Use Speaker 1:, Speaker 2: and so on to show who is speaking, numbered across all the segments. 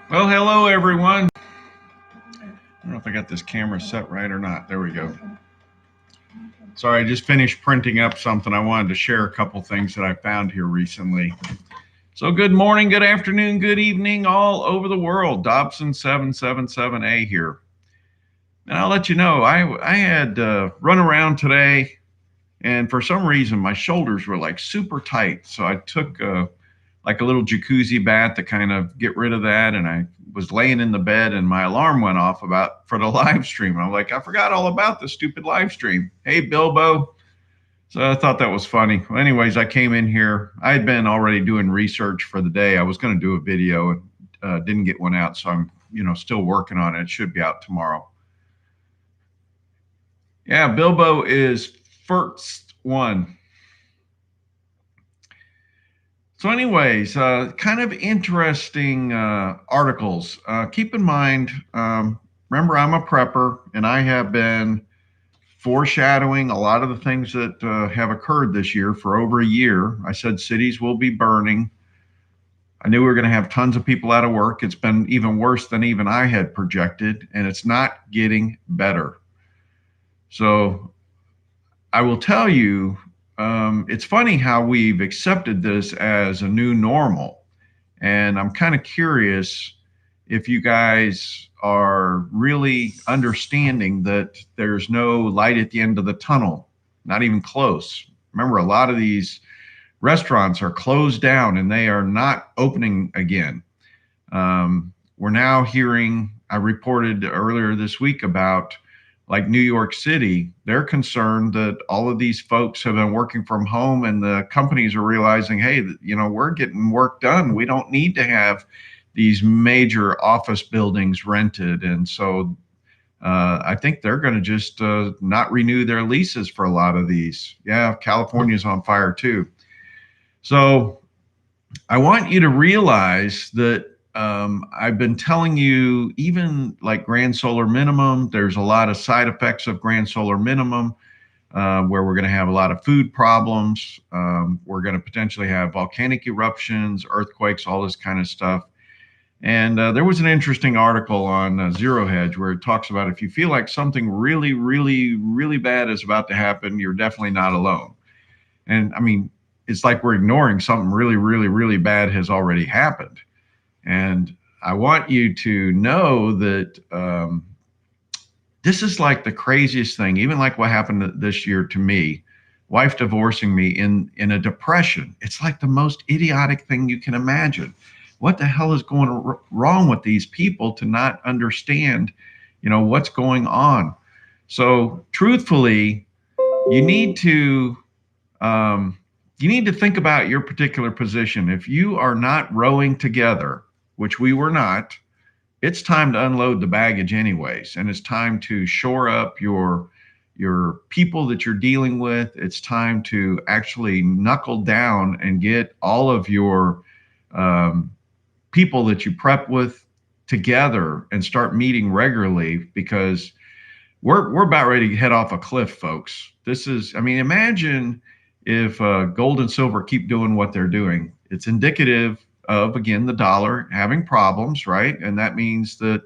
Speaker 1: Well, hello everyone. I don't know if I got this camera set right or not. There we go. Sorry, I just finished printing up something. I wanted to share a couple things that I found here recently. So good morning, good afternoon, good evening, all over the world. Dobson777a here. And I'll let you know, I had run around today, and for some reason my shoulders were like super tight. So I took like a little jacuzzi bath to kind of get rid of that, and I was laying in the bed and my alarm went off for the live stream. And I'm like, I forgot all about the stupid live stream. Hey, Bilbo. So I thought that was funny. Well, anyways, I came in here. I had been already doing research for the day. I was going to do a video and didn't get one out. So I'm, still working on it. It should be out tomorrow. Yeah, Bilbo is first one. So anyways, kind of interesting articles. Keep in mind, remember, I'm a prepper, and I have been foreshadowing a lot of the things that have occurred this year for over a year. I said cities will be burning. I knew we were going to have tons of people out of work. It's been even worse than even I had projected, and it's not getting better. So I will tell you, it's funny how we've accepted this as a new normal. And I'm kind of curious if you guys are really understanding that there's no light at the end of the tunnel, not even close. Remember, a lot of these restaurants are closed down and they are not opening again. We're now hearing, I reported earlier this week about like New York City, they're concerned that all of these folks have been working from home, and the companies are realizing, hey, we're getting work done. We don't need to have these major office buildings rented. And so I think they're going to just not renew their leases for a lot of these. Yeah, California's on fire too. So I want you to realize that I've been telling you, even like grand solar minimum, there's a lot of side effects of grand solar minimum where we're going to have a lot of food problems. We're going to potentially have volcanic eruptions, earthquakes, all this kind of stuff. And there was an interesting article on Zero Hedge where it talks about if you feel like something really, really, really bad is about to happen, you're definitely not alone. And I mean, it's like we're ignoring something really, really, really bad has already happened. And I want you to know that this is like the craziest thing, even like what happened this year to me, wife divorcing me in a depression. It's like the most idiotic thing you can imagine. What the hell is going wrong with these people to not understand, what's going on? So truthfully, you need to think about your particular position. If you are not rowing together, which we were not, it's time to unload the baggage anyways. And it's time to shore up your people that you're dealing with. It's time to actually knuckle down and get all of your people that you prep with together and start meeting regularly, because we're about ready to head off a cliff, folks. This is, imagine if gold and silver keep doing what they're doing. It's indicative of, again, the dollar having problems, right? And that means that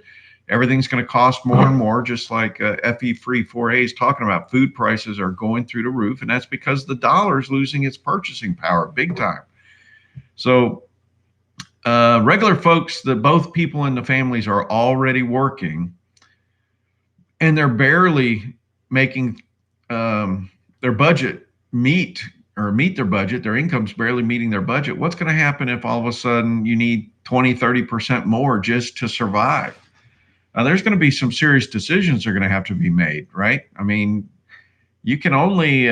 Speaker 1: everything's going to cost more and more, just like FE Free 4A is talking about. Food prices are going through the roof, and that's because the dollar is losing its purchasing power big time. So regular folks, that both people in the families are already working, and they're barely making their budget meet their budget. Their income's barely meeting their budget. What's going to happen if all of a sudden you need 20, 30% more just to survive? There's going to be some serious decisions that are going to have to be made, right? You can only,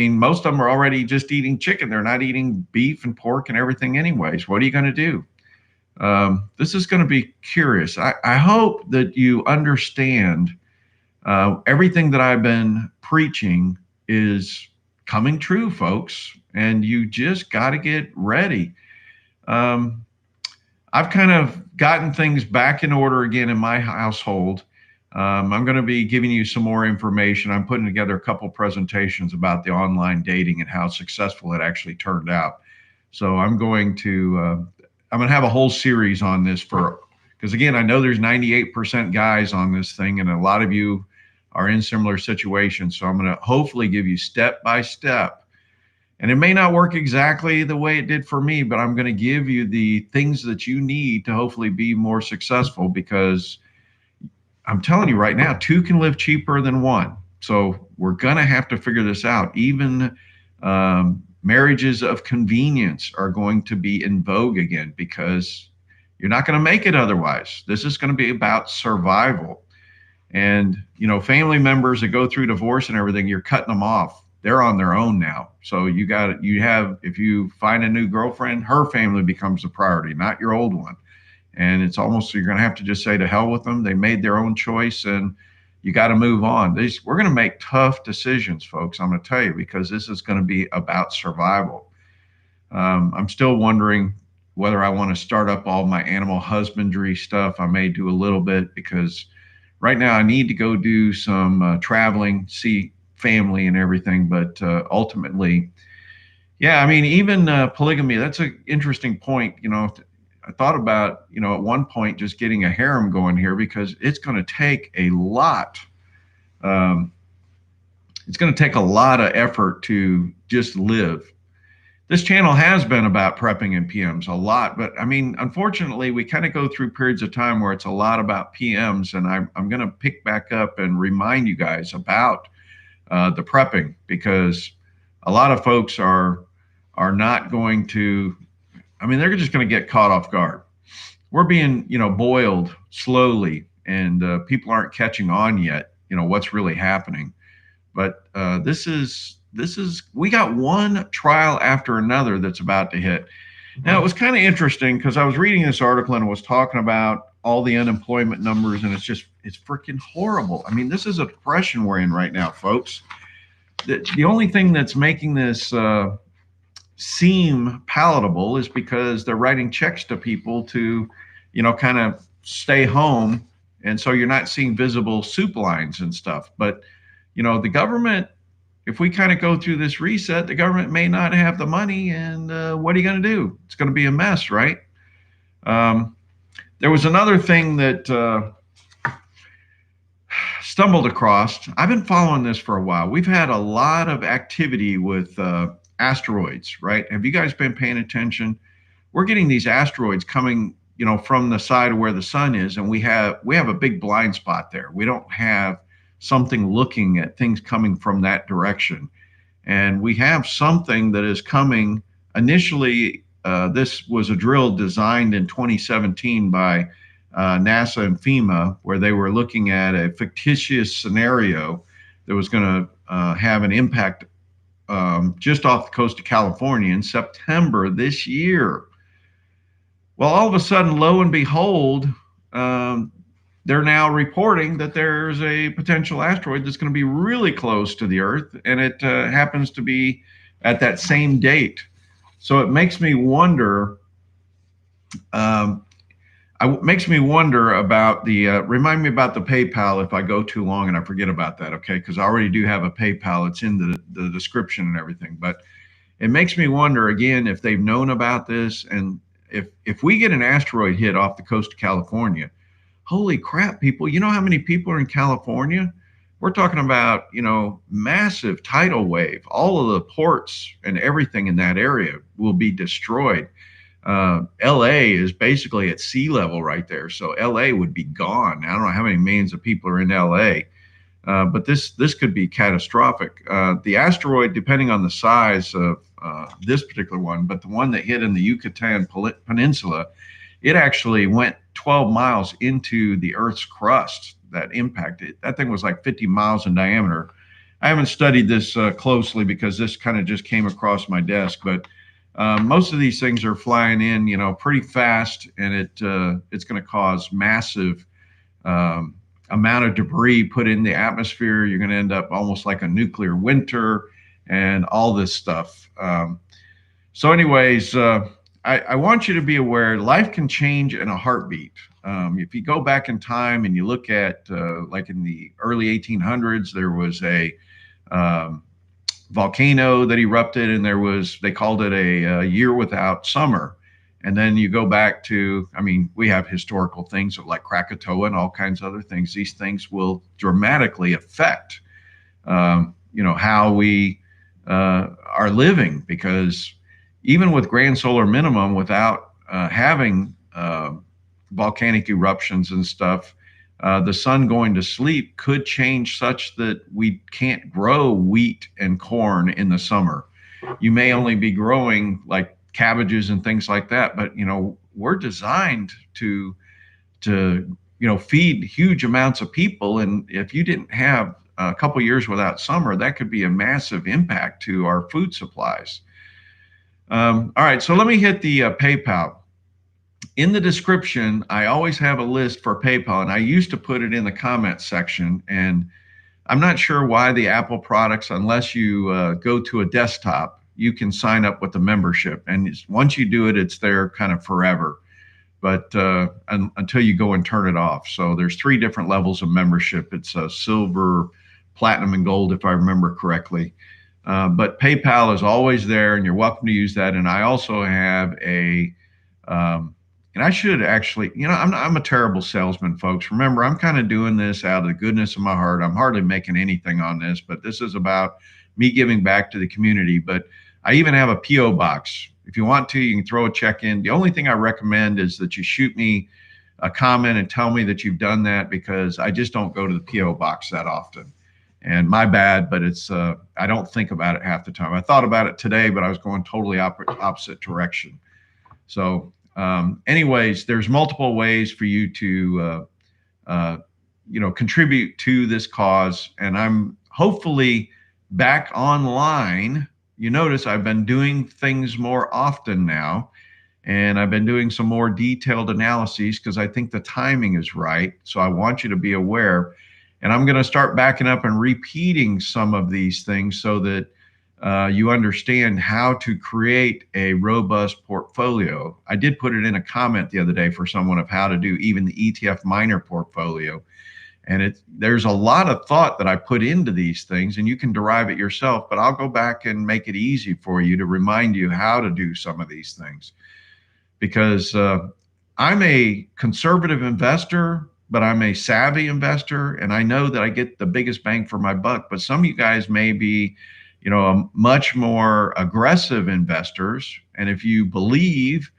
Speaker 1: most of them are already just eating chicken. They're not eating beef and pork and everything anyways. What are you going to do? This is going to be curious. I hope that you understand everything that I've been preaching is coming true, folks, and you just got to get ready. I've kind of gotten things back in order again in my household. I'm going to be giving you some more information. I'm putting together a couple presentations about the online dating and how successful it actually turned out. So I'm going to have a whole series on this for because again, I know there's 98% guys on this thing, and a lot of you are in similar situations. So I'm going to hopefully give you step by step. And it may not work exactly the way it did for me, but I'm going to give you the things that you need to hopefully be more successful, because I'm telling you right now, two can live cheaper than one. So we're going to have to figure this out. Even marriages of convenience are going to be in vogue again, because you're not going to make it otherwise. This is going to be about survival. And, you know, family members that go through divorce and everything, you're cutting them off. They're on their own now. So if you find a new girlfriend, her family becomes the priority, not your old one. And it's almost, you're going to have to just say to hell with them. They made their own choice, and you got to move on. We're going to make tough decisions, folks. I'm going to tell you, because this is going to be about survival. I'm still wondering whether I want to start up all my animal husbandry stuff. I may do a little bit, because right now I need to go do some traveling, see family and everything. But ultimately, yeah, I mean, even polygamy, that's an interesting point. You know, I thought about, you know, at one point just getting a harem going here, because it's going to take a lot. It's going to take a lot of effort to just live. This channel has been about prepping and PMs a lot, but I mean, unfortunately, we kind of go through periods of time where it's a lot about PMs, and I'm going to pick back up and remind you guys about the prepping, because a lot of folks are not going to, I mean, they're just going to get caught off guard. We're being, you know, boiled slowly, and people aren't catching on yet, you know, what's really happening. But we got one trial after another that's about to hit. Now, it was kind of interesting, because I was reading this article and it was talking about all the unemployment numbers, and it's freaking horrible. I mean, this is a depression we're in right now, folks. The only thing that's making this seem palatable is because they're writing checks to people to, you know, kind of stay home. And so you're not seeing visible soup lines and stuff. But, you know, the government, if we kind of go through this reset, the government may not have the money, and what are you going to do? It's going to be a mess, right? There was another thing that stumbled across. I've been following this for a while. We've had a lot of activity with asteroids, right? Have you guys been paying attention? We're getting these asteroids coming, you know, from the side of where the sun is, and we have a big blind spot there. We don't have something looking at things coming from that direction. And we have something that is coming. Initially, this was a drill designed in 2017 by NASA and FEMA, where they were looking at a fictitious scenario that was going to have an impact just off the coast of California in September this year. Well, all of a sudden, lo and behold, they're now reporting that there's a potential asteroid that's going to be really close to the Earth, and it happens to be at that same date. So it makes me wonder. Makes me wonder about the. Remind me about the PayPal if I go too long and I forget about that, okay? Because I already do have a PayPal. It's in the description and everything. But it makes me wonder again if they've known about this, and if we get an asteroid hit off the coast of California. Holy crap, people. You know how many people are in California? We're talking about, you know, massive tidal wave. All of the ports and everything in that area will be destroyed. LA is basically at sea level right there. So LA would be gone. I don't know how many millions of people are in LA, but this could be catastrophic. The asteroid, depending on the size of this particular one, but the one that hit in the Yucatan Peninsula, it actually went 12 miles into the Earth's crust. That impacted. That thing was like 50 miles in diameter. I haven't studied this closely, because this kind of just came across my desk, but most of these things are flying in, you know, pretty fast, and it's going to cause massive amount of debris put in the atmosphere. You're going to end up almost like a nuclear winter and all this stuff. So anyways, I want you to be aware life can change in a heartbeat. If you go back in time and you look at like in the early 1800s, there was a volcano that erupted, and they called it a year without summer. And then you go back to, I mean, we have historical things like Krakatoa and all kinds of other things. These things will dramatically affect, how we are living, because even with grand solar minimum, without having volcanic eruptions and stuff, the sun going to sleep could change such that we can't grow wheat and corn in the summer. You may only be growing like cabbages and things like that, but we're designed to feed huge amounts of people, and if you didn't have a couple years without summer, that could be a massive impact to our food supplies. All right, so let me hit the PayPal. In the description, I always have a list for PayPal, and I used to put it in the comments section. And I'm not sure why the Apple products, unless you go to a desktop, you can sign up with the membership. And once you do it, it's there kind of forever, but until you go and turn it off. So there's 3 different levels of membership. It's silver, platinum, and gold, if I remember correctly. But PayPal is always there, and you're welcome to use that. And I also have and I should actually, I'm a terrible salesman, folks. Remember, I'm kind of doing this out of the goodness of my heart. I'm hardly making anything on this, but this is about me giving back to the community. But I even have a P.O. box. If you want to, you can throw a check in. The only thing I recommend is that you shoot me a comment and tell me that you've done that, because I just don't go to the P.O. box that often. And my bad, but it's I don't think about it half the time. I thought about it today, but I was going totally opposite direction. So anyways, there's multiple ways for you to contribute to this cause. And I'm hopefully back online. You notice I've been doing things more often now, and I've been doing some more detailed analyses because I think the timing is right. So I want you to be aware. And I'm going to start backing up and repeating some of these things so that you understand how to create a robust portfolio. I did put it in a comment the other day for someone of how to do even the ETF miner portfolio. And there's a lot of thought that I put into these things, and you can derive it yourself, but I'll go back and make it easy for you to remind you how to do some of these things. Because I'm a conservative investor, but I'm a savvy investor, and I know that I get the biggest bang for my buck. But some of you guys may be, much more aggressive investors. And if you believe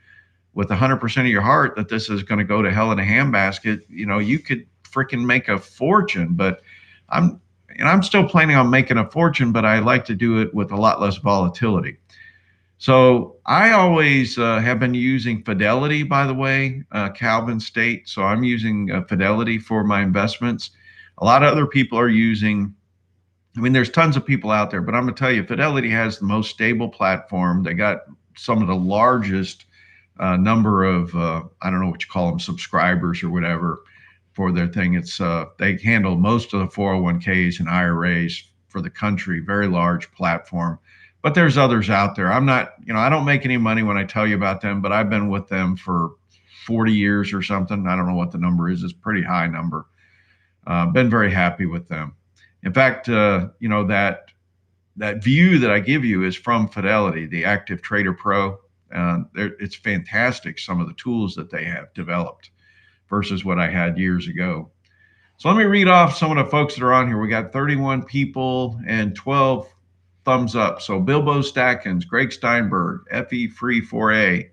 Speaker 1: with 100% of your heart that this is going to go to hell in a handbasket, you could freaking make a fortune. But I'm still planning on making a fortune, but I like to do it with a lot less volatility. So I always have been using Fidelity, by the way, Calvin State. So I'm using Fidelity for my investments. A lot of other people are using, there's tons of people out there, but I'm going to tell you, Fidelity has the most stable platform. They got some of the largest number of, I don't know what you call them, subscribers or whatever for their thing. It's they handle most of the 401ks and IRAs for the country, very large platform. But there's others out there. I'm not, I don't make any money when I tell you about them, but I've been with them for 40 years or something. I don't know what the number is. It's a pretty high number. Been very happy with them. In fact, that view that I give you is from Fidelity, the Active Trader Pro. It's fantastic, some of the tools that they have developed versus what I had years ago. So let me read off some of the folks that are on here. We got 31 people and 12 thumbs up. So Bilbo Stackins, Greg Steinberg, FE Free 4A,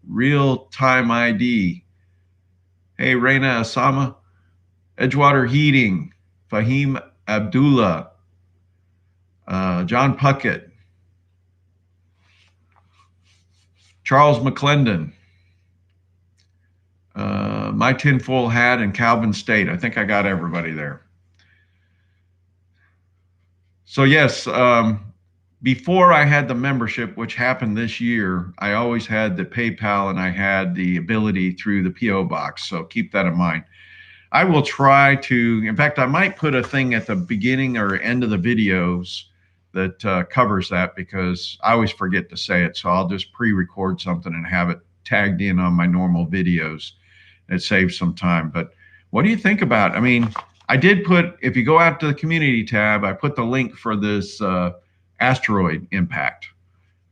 Speaker 1: Real Time ID. Hey, Reina Asama, Edgewater Heating, Fahim Abdullah, John Pucket, Charles McClendon, My Tinfoil Hat, and Calvin State. I think I got everybody there. So yes, before I had the membership, which happened this year, I always had the PayPal and I had the ability through the P.O. box. So keep that in mind. I will try to, in fact, I might put a thing at the beginning or end of the videos that covers that, because I always forget to say it. So I'll just pre-record something and have it tagged in on my normal videos. It saves some time. But what do you think about, I did put, if you go out to the community tab, I put the link for this asteroid impact.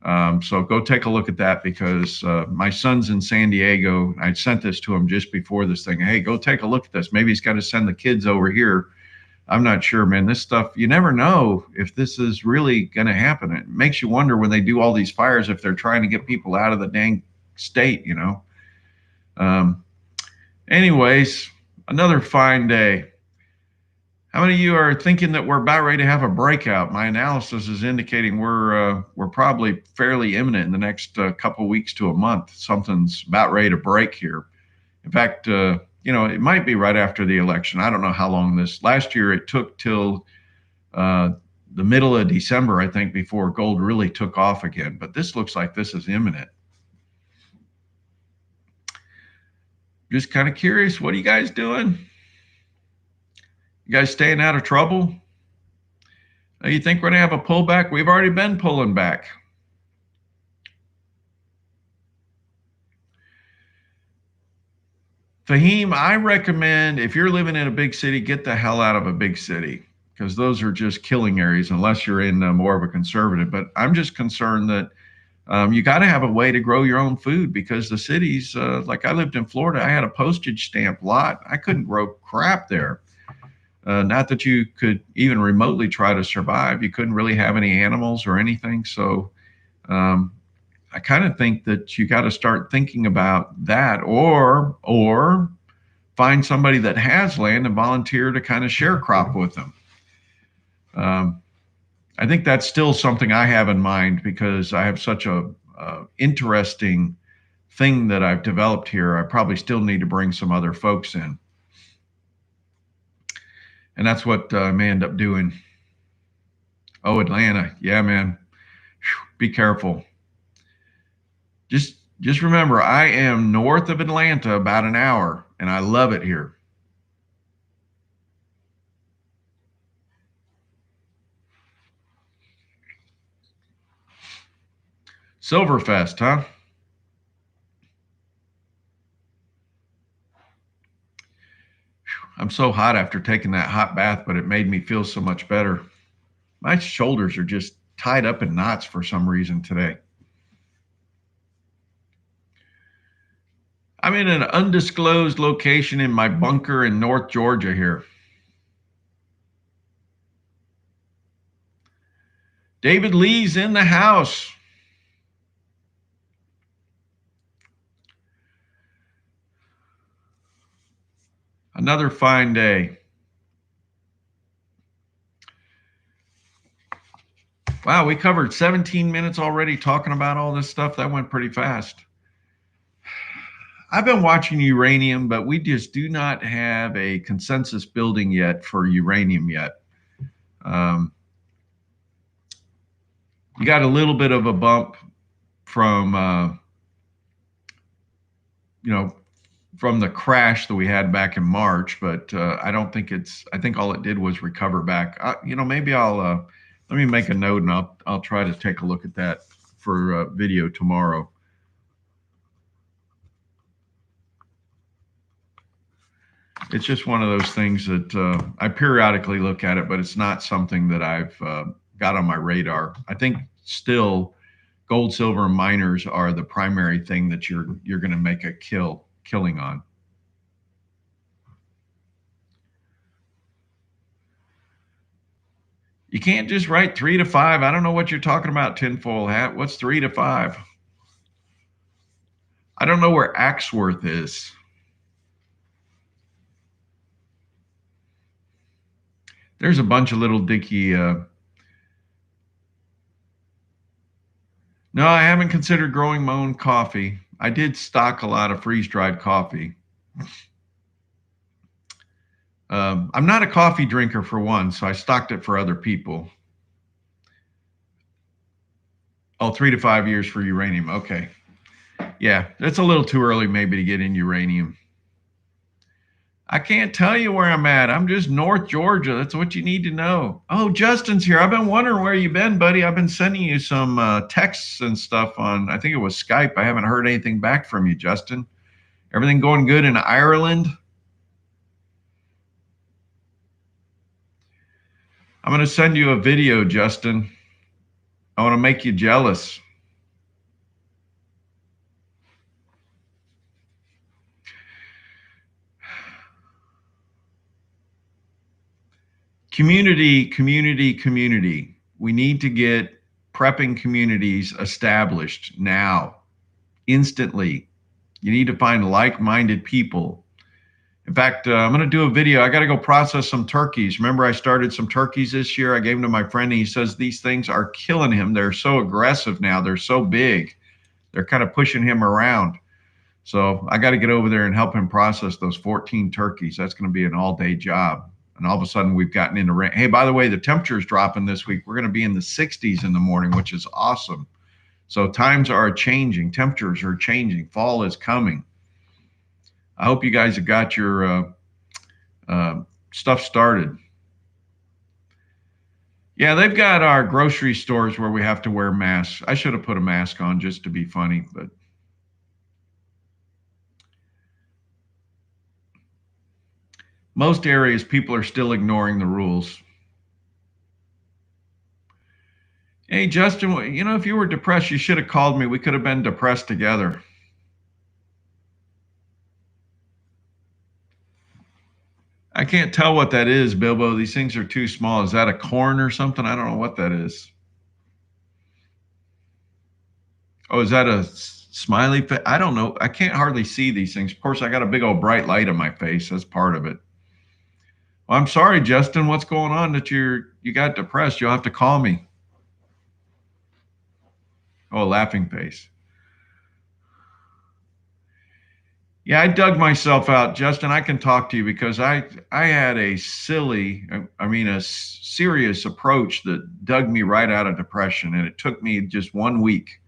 Speaker 1: So go take a look at that, because my son's in San Diego. I sent this to him just before this thing. Hey, go take a look at this. Maybe he's got to send the kids over here. I'm not sure, man. This stuff, you never know if this is really going to happen. It makes you wonder when they do all these fires if they're trying to get people out of the dang state, you know. Anyways, another fine day. How many of you are thinking that we're about ready to have a breakout? My analysis is indicating we're probably fairly imminent in the next couple weeks to a month. Something's about ready to break here. In fact, you know, it might be right after the election. I don't know how long this. Last year, it took till the middle of December, I think, before gold really took off again. But this looks like this is imminent. Just kind of curious, what are you guys doing? You guys staying out of trouble? You think we're going to have a pullback? We've already been pulling back. Fahim, I recommend, if you're living in a big city, get the hell out of a big city, because those are just killing areas unless you're in more of a conservative. But I'm just concerned that you got to have a way to grow your own food, because the cities, like I lived in Florida, I had a postage stamp lot. I couldn't grow crap there. Not that you could even remotely try to survive. You couldn't really have any animals or anything. So I kind of think that you got to start thinking about that, or find somebody that has land and volunteer to kind of share crop with them. I think that's still something I have in mind, because I have such a interesting thing that I've developed here. I probably still need to bring some other folks in. And that's what I may end up doing. Oh, Atlanta. Yeah, man. Whew, be careful. Just remember, I am north of Atlanta about an hour, and I love it here. Silverfest, huh? I'm so hot after taking that hot bath, but it made me feel so much better. My shoulders are just tied up in knots for some reason today. I'm in an undisclosed location in my bunker in North Georgia here. David Lee's in the house. Another fine day. Wow, we covered 17 minutes already talking about all this stuff. That went pretty fast. I've been watching uranium, but we just do not have a consensus building yet for uranium yet. You got a little bit of a bump from, you know, from the crash that we had back in March, but I don't think it's, I think all it did was recover back. You know, maybe I'll, let me make a note, and I'll try to take a look at that for video tomorrow. It's just one of those things that I periodically look at it, but it's not something that I've got on my radar. I think still gold, silver, and miners are the primary thing that you're going to make a killing on. You can't just write 3 to 5. I don't know what you're talking about, tinfoil hat. What's 3 to 5? I don't know where Axworth is. There's a bunch of little dicky. No, I haven't considered growing my own coffee. I did stock a lot of freeze-dried coffee. I'm not a coffee drinker for one, so I stocked it for other people. Oh, 3 to 5 years for uranium. Okay. Yeah, that's a little too early maybe to get in uranium. I can't tell you where I'm at. I'm just North Georgia. That's what you need to know. Oh, Justin's here. I've been wondering where you've been, buddy. I've been sending you some texts and stuff on, I think it was Skype. I haven't heard anything back from you, Justin. Everything going good in Ireland? I'm going to send you a video, Justin. I want to make you jealous. Community, community, community. We need to get prepping communities established now, instantly. You need to find like-minded people. In fact, I'm going to do a video. I got to go process some turkeys. Remember, I started some turkeys this year. I gave them to my friend, and he says these things are killing him. They're so aggressive now. They're so big. They're kind of pushing him around. So I got to get over there and help him process those 14 turkeys. That's going to be an all-day job. And all of a sudden, we've gotten into rain. Hey, by the way, the temperature is dropping this week. We're going to be in the 60s in the morning, which is awesome. So times are changing. Temperatures are changing. Fall is coming. I hope you guys have got your stuff started. Yeah, they've got our grocery stores where we have to wear masks. I should have put a mask on just to be funny, but most areas, people are still ignoring the rules. Hey, Justin, you know, if you were depressed, you should have called me. We could have been depressed together. I can't tell what that is, Bilbo. These things are too small. Is that a corn or something? I don't know what that is. Oh, is that a smiley face? I don't know. I can't hardly see these things. Of course, I got a big old bright light on my face. That's part of it. Well, I'm sorry, Justin. What's going on that you got depressed? You'll have to call me. Oh, laughing face. Yeah, I dug myself out, Justin. I can talk to you because I had a serious approach that dug me right out of depression, and it took me just 1 week.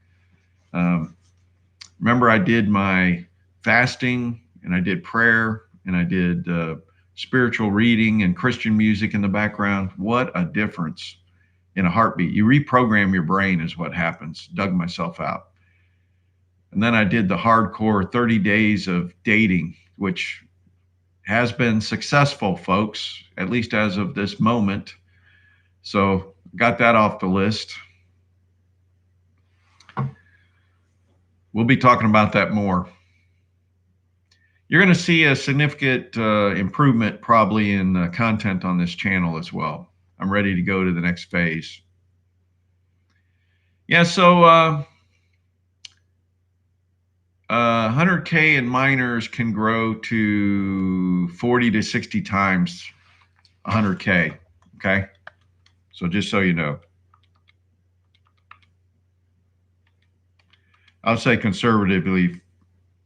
Speaker 1: Remember, I did my fasting, and I did prayer, and I did spiritual reading and Christian music in the background. What a difference in a heartbeat. You reprogram your brain is what happens. Dug myself out. And then I did the hardcore 30 days of dating, which has been successful, folks, at least as of this moment. So got that off the list. We'll be talking about that more. You're going to see a significant improvement probably in content on this channel as well. I'm ready to go to the next phase. Yeah, so 100K in miners can grow to 40 to 60 times 100K, okay? So just so you know. I'll say conservatively,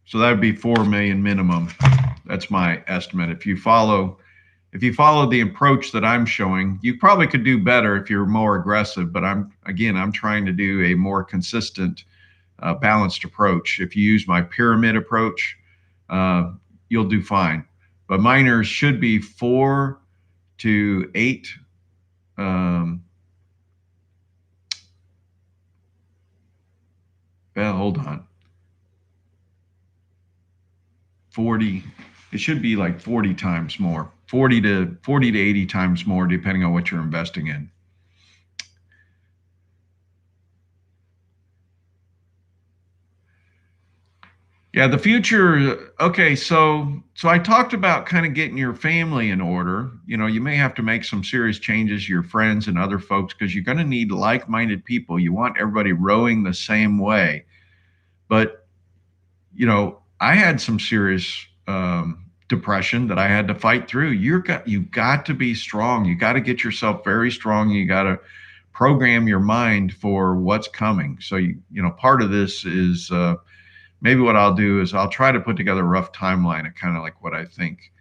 Speaker 1: so that would be 4 million minimum. That's my estimate. If you follow the approach that I'm showing, you probably could do better if you're more aggressive, but I'm trying to do a more consistent balanced approach. If you use my pyramid approach, you'll do fine. But miners should be 4 to 8 well, hold on. 40, it should be like 40 times more. 40 to 80 times more, depending on what you're investing in. Yeah, the future. Okay, so I talked about kind of getting your family in order. You know, you may have to make some serious changes, your friends and other folks, because you're going to need like-minded people. You want everybody rowing the same way. But, you know, I had some serious depression that I had to fight through. You got to be strong. You got to get yourself very strong. You got to program your mind for what's coming. So, you know, part of this is maybe what I'll do is I'll try to put together a rough timeline of kind of like what I think.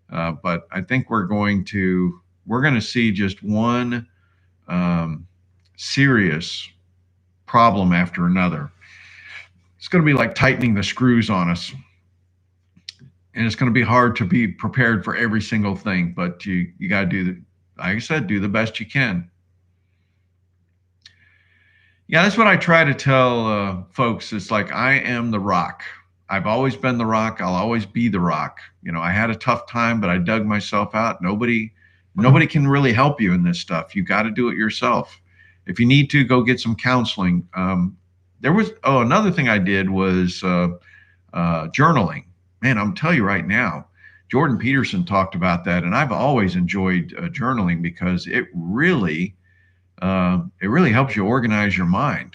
Speaker 1: But I think we're going to see just one serious problem after another. It's going to be like tightening the screws on us. And it's going to be hard to be prepared for every single thing, but you got to do like I said, do the best you can. Yeah, that's what I try to tell folks. It's like, I am the rock. I've always been the rock. I'll always be the rock. You know, I had a tough time, but I dug myself out. Nobody can really help you in this stuff. You got to do it yourself. If you need to, go get some counseling. Another thing I did was journaling. Man, I'm telling you right now, Jordan Peterson talked about that, and I've always enjoyed journaling because it really helps you organize your mind.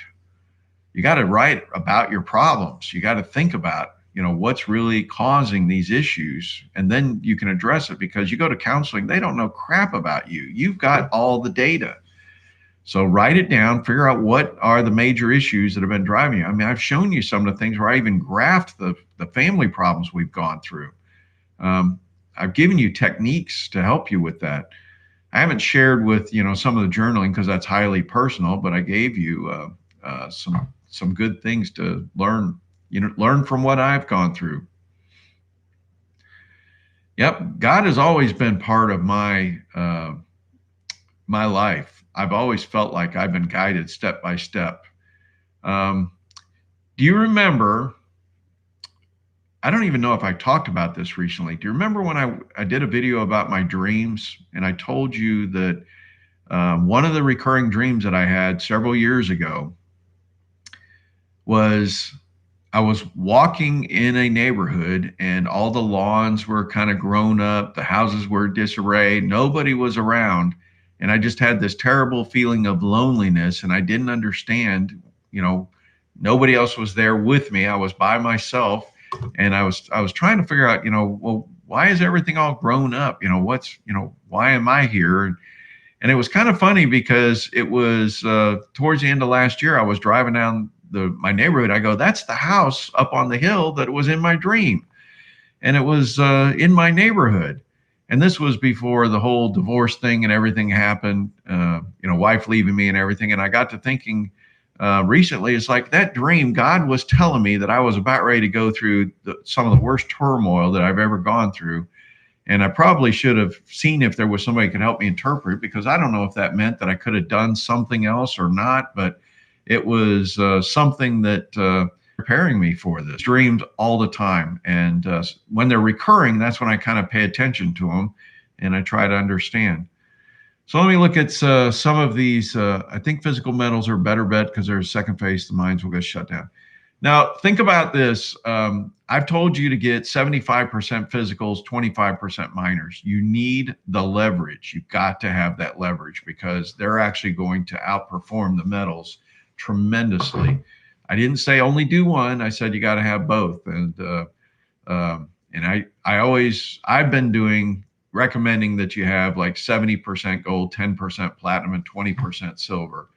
Speaker 1: You got to write about your problems. You got to think about, what's really causing these issues, and then you can address it, because you go to counseling, they don't know crap about you. You've got all the data. So write it down, figure out what are the major issues that have been driving you. I mean, I've shown you some of the things where I even graphed the family problems we've gone through. I've given you techniques to help you with that. I haven't shared with, some of the journaling because that's highly personal, but I gave you some good things to learn, learn from what I've gone through. Yep. God has always been part of my life. I've always felt like I've been guided step by step. Do you remember, I don't even know if I talked about this recently. Do you remember when I did a video about my dreams, and I told you that one of the recurring dreams that I had several years ago was I was walking in a neighborhood and all the lawns were kind of grown up. The houses were disarray. Nobody was around. And I just had this terrible feeling of loneliness, and I didn't understand, nobody else was there with me. I was by myself, and I was trying to figure out, well, why is everything all grown up? Why am I here? And it was kind of funny because it was towards the end of last year, I was driving down my neighborhood. I go, that's the house up on the hill that was in my dream. And it was in my neighborhood. And this was before the whole divorce thing and everything happened, wife leaving me and everything. And I got to thinking recently, it's like that dream, God was telling me that I was about ready to go through some of the worst turmoil that I've ever gone through. And I probably should have seen if there was somebody who could help me interpret, because I don't know if that meant that I could have done something else or not, but it was something that preparing me for this. Dreams all the time. And when they're recurring, that's when I kind of pay attention to them and I try to understand. So let me look at some of these. I think physical metals are a better bet because they're a second phase. The mines will get shut down. Now, think about this. I've told you to get 75% physicals, 25% miners. You need the leverage. You've got to have that leverage because they're actually going to outperform the metals tremendously. I didn't say only do one. I said you got to have both. And I've been recommending that you have like 70% gold, 10% platinum, and 20% silver.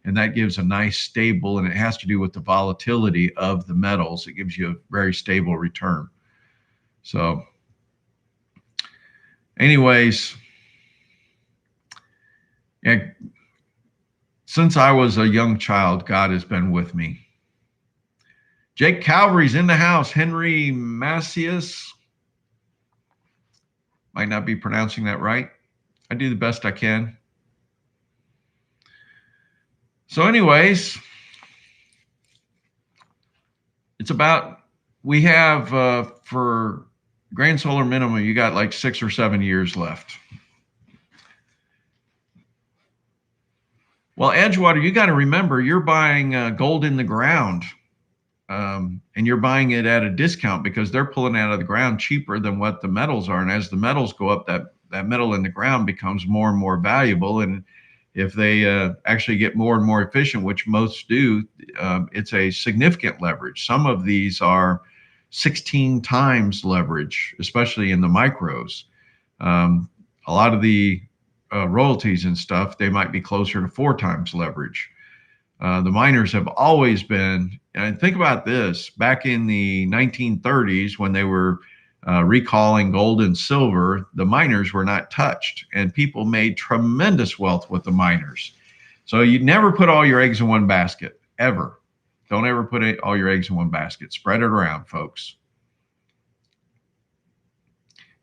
Speaker 1: And that gives a nice stable, and it has to do with the volatility of the metals. It gives you a very stable return. So anyways, yeah, since I was a young child, God has been with me. Jake Calvary's in the house. Henry Macias. Might not be pronouncing that right. I do the best I can. So anyways, it's about, we have for grand solar minimum, you got like 6 or 7 years left. Well, Edgewater, you got to remember, you're buying gold in the ground. And you're buying it at a discount because they're pulling out of the ground cheaper than what the metals are. And as the metals go up, that metal in the ground becomes more and more valuable. And if they actually get more and more efficient, which most do, it's a significant leverage. Some of these are 16 times leverage, especially in the micros. A lot of the royalties and stuff, they might be closer to 4 times leverage. The miners have always been, and think about this, back in the 1930s when they were recalling gold and silver, the miners were not touched, and people made tremendous wealth with the miners. So you never put all your eggs in one basket, ever. Don't ever put all your eggs in one basket. Spread it around, folks.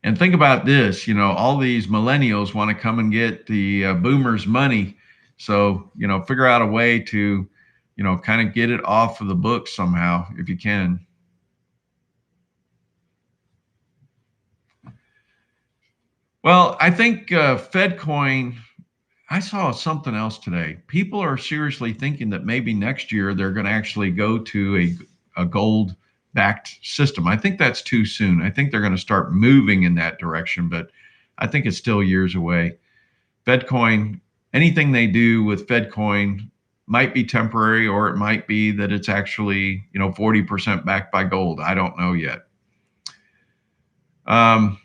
Speaker 1: And think about this, all these millennials want to come and get the boomers' money. So, figure out a way to, kind of get it off of the books somehow, if you can. Well, I think FedCoin, I saw something else today. People are seriously thinking that maybe next year they're going to actually go to a gold backed system. I think that's too soon. I think they're going to start moving in that direction, but I think it's still years away. FedCoin, anything they do with FedCoin might be temporary, or it might be that it's actually, 40% backed by gold. I don't know yet. Well,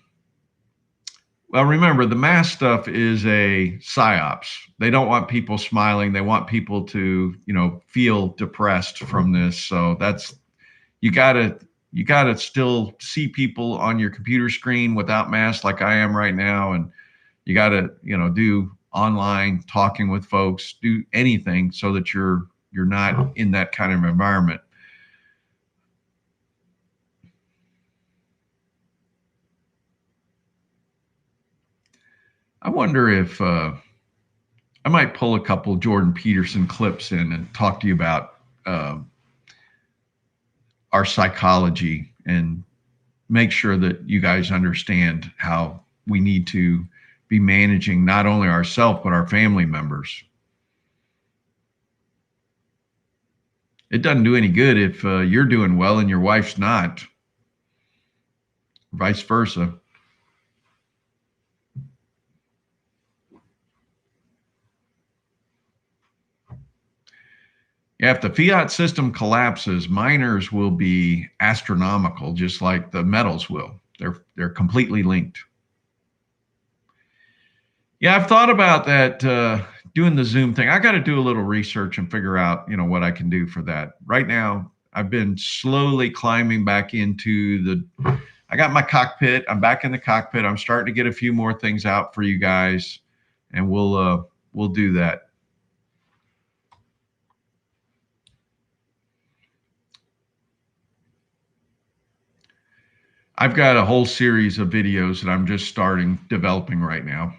Speaker 1: remember, the mask stuff is a psyops. They don't want people smiling. They want people to, feel depressed from this. So that's, you gotta still see people on your computer screen without masks like I am right now. And you gotta, do online talking with folks, do anything so that you're not in that kind of environment. I wonder if I might pull a couple Jordan Peterson clips in and talk to you about our psychology and make sure that you guys understand how we need to be managing not only ourselves, but our family members. It doesn't do any good if you're doing well and your wife's not, vice versa. Yeah, if the fiat system collapses, miners will be astronomical, just like the metals will. They're completely linked. Yeah, I've thought about that, doing the Zoom thing. I got to do a little research and figure out, what I can do for that. Right now, I've been slowly climbing back into I got my cockpit. I'm back in the cockpit. I'm starting to get a few more things out for you guys, and we'll do that. I've got a whole series of videos that I'm just developing right now,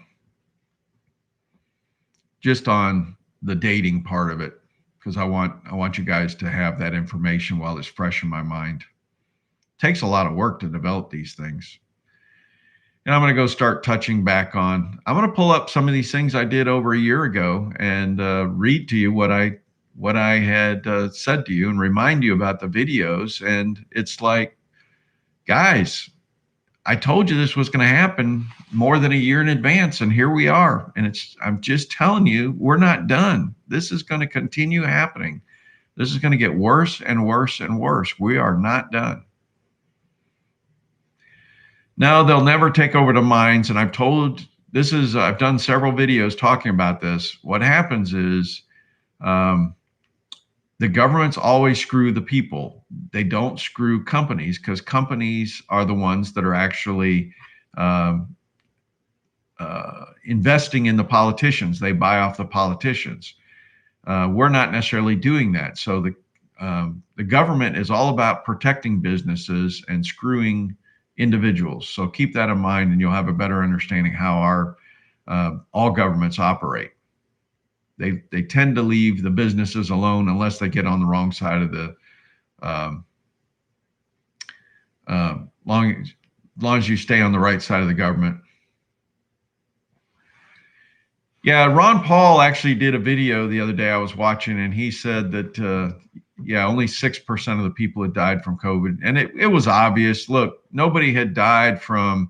Speaker 1: just on the dating part of it, because I want you guys to have that information while it's fresh in my mind. It takes a lot of work to develop these things. And I'm going to go start touching back on. I'm going to pull up some of these things I did over a year ago and read to you what I had said to you and remind you about the videos. And it's like, guys, I told you this was going to happen more than a year in advance, and here we are. And I'm just telling you, we're not done. This is going to continue happening. This is going to get worse and worse and worse. We are not done. No, they'll never take over the mines. And I've done several videos talking about this. What happens is the governments always screw the people. They don't screw companies, because companies are the ones that are actually investing in the politicians. They buy off the politicians. We're not necessarily doing that. So the government is all about protecting businesses and screwing individuals. So keep that in mind, and you'll have a better understanding how all governments operate. They tend to leave the businesses alone unless they get on the wrong side of the long as you stay on the right side of the government. Yeah, Ron Paul actually did a video the other day I was watching, and he said that only 6% of the people had died from COVID. And it was obvious. Look, nobody had died from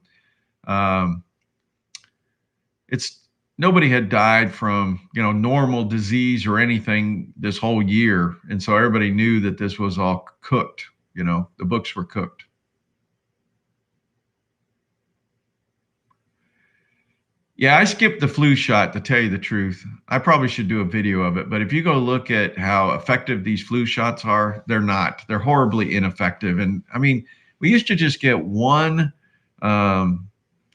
Speaker 1: nobody had died from, normal disease or anything this whole year. And so everybody knew that this was all cooked. The books were cooked. Yeah, I skipped the flu shot, to tell you the truth. I probably should do a video of it. But if you go look at how effective these flu shots are, they're not. They're horribly ineffective. And I mean, we used to just get one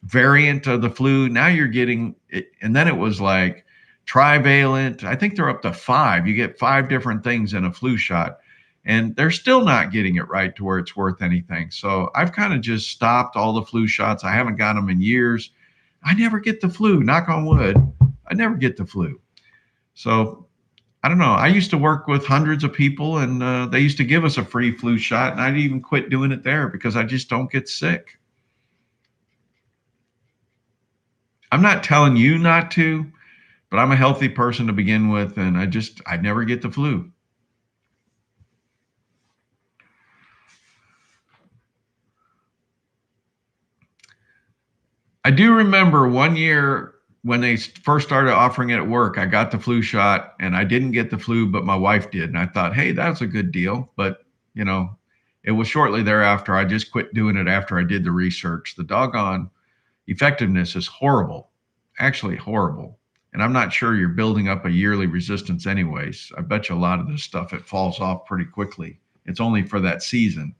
Speaker 1: variant of the flu. Now you're getting it. And then it was like trivalent. I think they're up to 5. You get 5 different things in a flu shot. And they're still not getting it right to where it's worth anything. So I've kind of just stopped all the flu shots. I haven't got them in years. I never get the flu, knock on wood. I never get the flu. So I don't know. I used to work with hundreds of people, and they used to give us a free flu shot, and I'd even quit doing it there because I just don't get sick. I'm not telling you not to, but I'm a healthy person to begin with, and I never get the flu. do remember one year when they first started offering it at work, I got the flu shot and I didn't get the flu, but my wife did. And I thought, hey, that's a good deal. But, you know, it was shortly thereafter. I just quit doing it after I did the research. The doggone effectiveness is horrible, actually horrible. And I'm not sure you're building up a yearly resistance anyways. I bet you a lot of this stuff, it falls off pretty quickly. It's only for that season.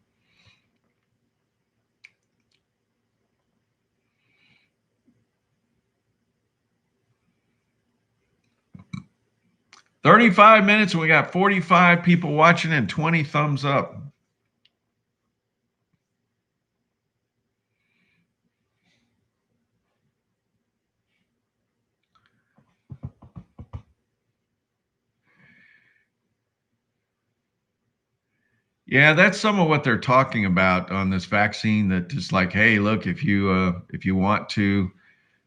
Speaker 1: "35 minutes and we got 45 people watching and 20 thumbs up." Yeah, that's some of what they're talking about on this vaccine. That is like, hey, look, if you want to,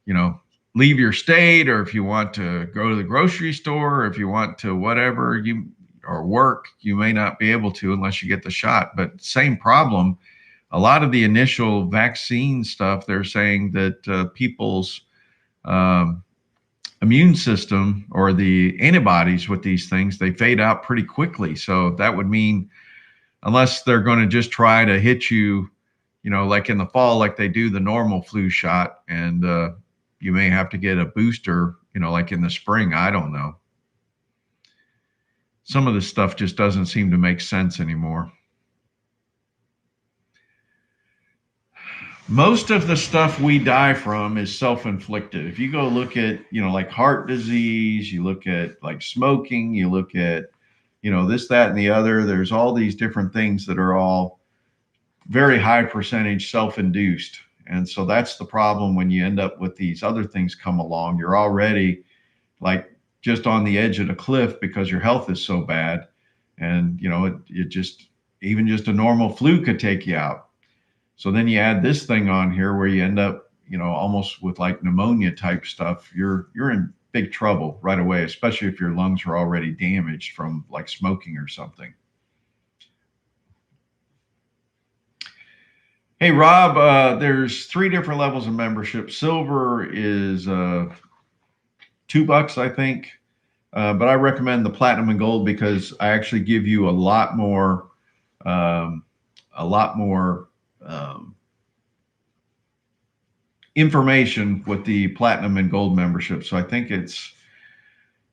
Speaker 1: you know, leave your state, or if you want to go to the grocery store, or if you want to whatever you or work, you may not be able to unless you get the shot. But same problem. A lot of the initial vaccine stuff, they're saying that people's um, immune system or the antibodies with these things, they fade out pretty quickly. So that would mean unless they're going to just try to hit you, you know, like in the fall, like they do the normal flu shot, and you may have to get a booster, you know, like in the spring. I don't know. Some of this stuff just doesn't seem to make sense anymore. Most of the stuff we die from is self-inflicted. If you go look at, you know, like heart disease, you look at like smoking, you look at, you know, this, that, and the other, there's all these different things that are all very high percentage self-induced. And so that's the problem when you end up with these other things come along. You're already like just on the edge of the cliff because your health is so bad. And, you know, it just, even just a normal flu could take you out. So then you add this thing on here where you end up, you know, almost with like pneumonia type stuff. You're in big trouble right away, especially if your lungs are already damaged from like smoking or something. Hey, Rob, there's 3 different levels of membership. Silver is $2, I think. But I recommend the platinum and gold because I actually give you a lot more information with the platinum and gold membership. So I think it's,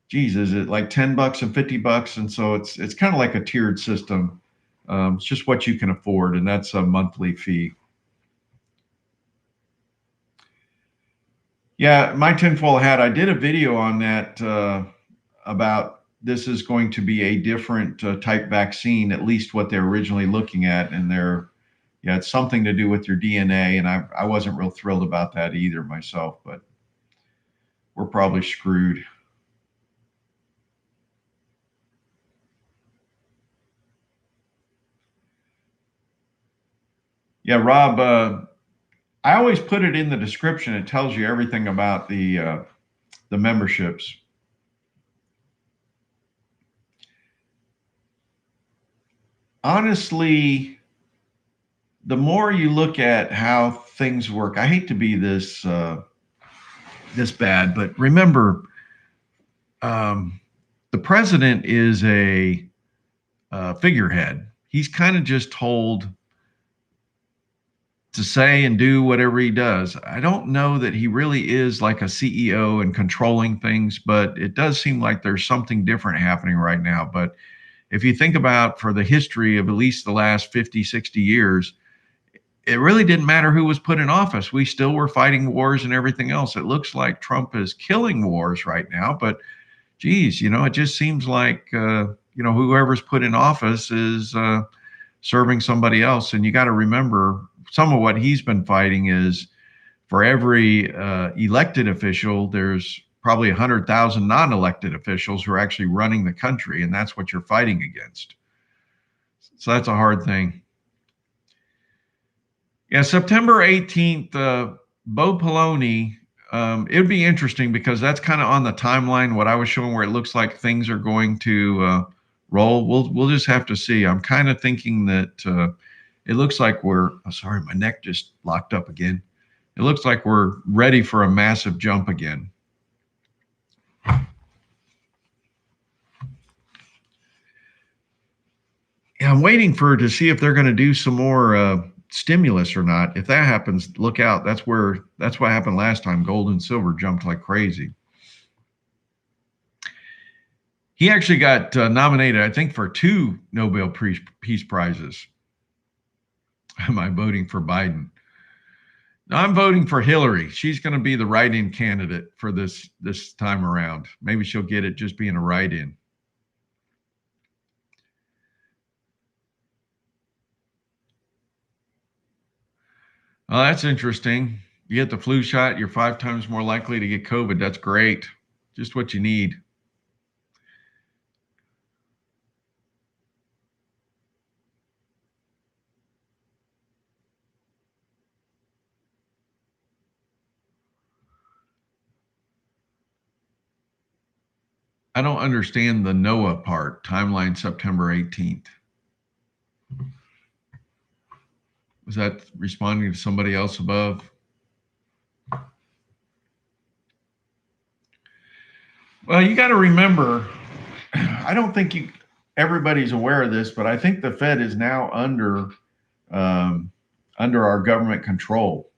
Speaker 1: geez, is it like $10 and $50? And so it's kind of like a tiered system. It's just what you can afford, and that's a monthly fee. Yeah, my tinfoil hat, I did a video on that about this is going to be a different type vaccine, at least what they're originally looking at. And yeah, it's something to do with your DNA. And I wasn't real thrilled about that either myself, but we're probably screwed. Yeah, Rob, I always put it in the description. It tells you everything about the memberships. Honestly, the more you look at how things work, I hate to be this bad, but remember, the president is a figurehead. He's kind of just told to say and do whatever he does. I don't know that he really is like a CEO and controlling things, but it does seem like there's something different happening right now. But if you think about for the history of at least the last 50, 60 years, it really didn't matter who was put in office. We still were fighting wars and everything else. It looks like Trump is killing wars right now, but geez, you know, it just seems like, you know, whoever's put in office is serving somebody else. And you got to remember, some of what he's been fighting is for every elected official, there's probably 100,000 non-elected officials who are actually running the country, and that's what you're fighting against. So that's a hard thing. Yeah, September 18th, Bo Poloni, it would be interesting because that's kind of on the timeline, what I was showing, where it looks like things are going to roll. We'll just have to see. I'm kind of thinking that it looks like we're, oh, sorry, my neck just locked up again. It looks like we're ready for a massive jump again. Yeah, I'm waiting to see if they're going to do some more stimulus or not. If that happens, look out. That's what happened last time. Gold and silver jumped like crazy. He actually got nominated, I think, for 2 Nobel Peace Prizes. Am I voting for Biden? No, I'm voting for Hillary. She's going to be the write-in candidate for this time around. Maybe she'll get it just being a write-in. Oh, that's interesting. You get the flu shot, you're 5 times more likely to get COVID. That's great. Just what you need. I don't understand the NOAA part, timeline September 18th. Was that responding to somebody else above? Well, you got to remember, I don't think everybody's aware of this, but I think the Fed is now under our government control.